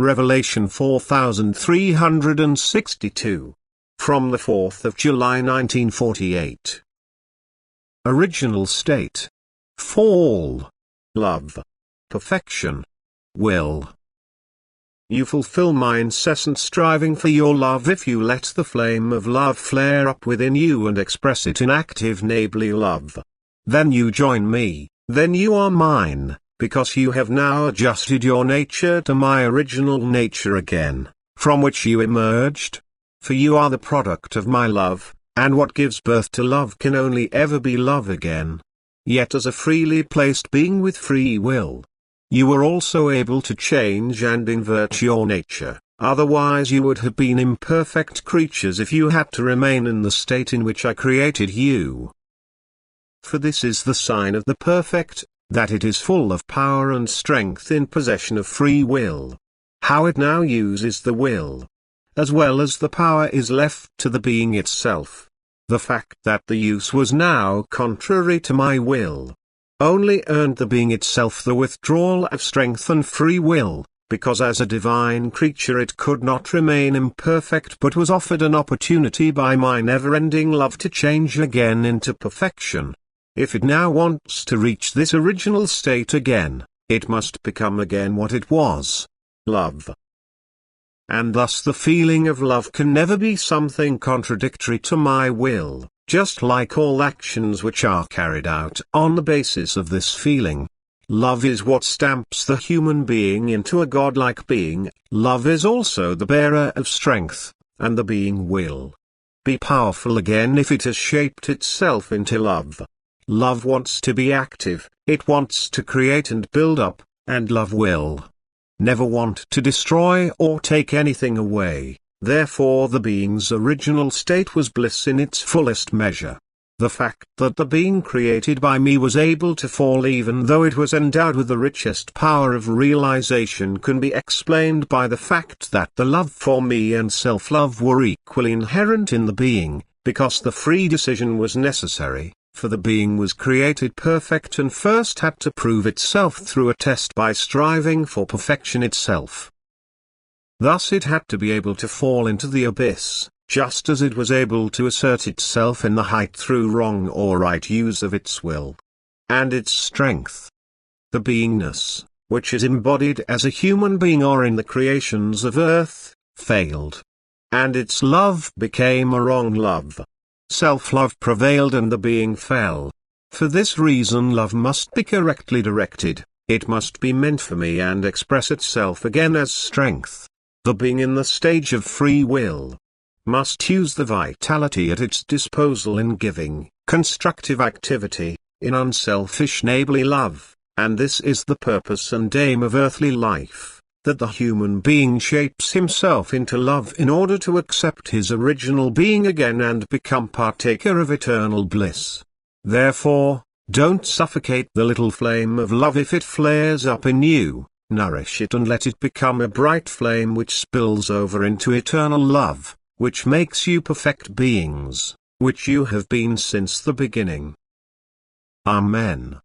Revelation 4362. From the 4th of July 1948. Original state. Fall. Love. Perfection. Will. You fulfill my incessant striving for your love if you let the flame of love flare up within you and express it in active neighborly love. Then you join me, then you are mine, because you have now adjusted your nature to my original nature again, from which you emerged. For you are the product of my love, and what gives birth to love can only ever be love again. Yet as a freely placed being with free will, you were also able to change and invert your nature, otherwise you would have been imperfect creatures if you had to remain in the state in which I created you. For this is the sign of the perfect, that it is full of power and strength in possession of free will. How it now uses the will, as well as the power, is left to the being itself. The fact that the use was now contrary to my will, only earned the being itself the withdrawal of strength and free will, because as a divine creature it could not remain imperfect but was offered an opportunity by my never-ending love to change again into perfection. If it now wants to reach this original state again, it must become again what it was: love. And thus the feeling of love can never be something contradictory to my will, just like all actions which are carried out on the basis of this feeling. Love is what stamps the human being into a godlike being. Love is also the bearer of strength, and the being will be powerful again if it has shaped itself into love. Love wants to be active, it wants to create and build up, and love will never want to destroy or take anything away. Therefore the being's original state was bliss in its fullest measure. The fact that the being created by me was able to fall even though it was endowed with the richest power of realization can be explained by the fact that the love for me and self-love were equally inherent in the being, because the free decision was necessary. For the being was created perfect and first had to prove itself through a test by striving for perfection itself. Thus it had to be able to fall into the abyss, just as it was able to assert itself in the height through wrong or right use of its will and its strength. The beingness, which is embodied as a human being or in the creations of earth, failed, and its love became a wrong love. Self-love prevailed and the being fell. For this reason love must be correctly directed, it must be meant for me and express itself again as strength. The being in the stage of free will must use the vitality at its disposal in giving, constructive activity, in unselfish neighborly love, and this is the purpose and aim of earthly life. That the human being shapes himself into love in order to accept his original being again and become partaker of eternal bliss. Therefore, don't suffocate the little flame of love if it flares up in you, nourish it and let it become a bright flame which spills over into eternal love, which makes you perfect beings, which you have been since the beginning. Amen.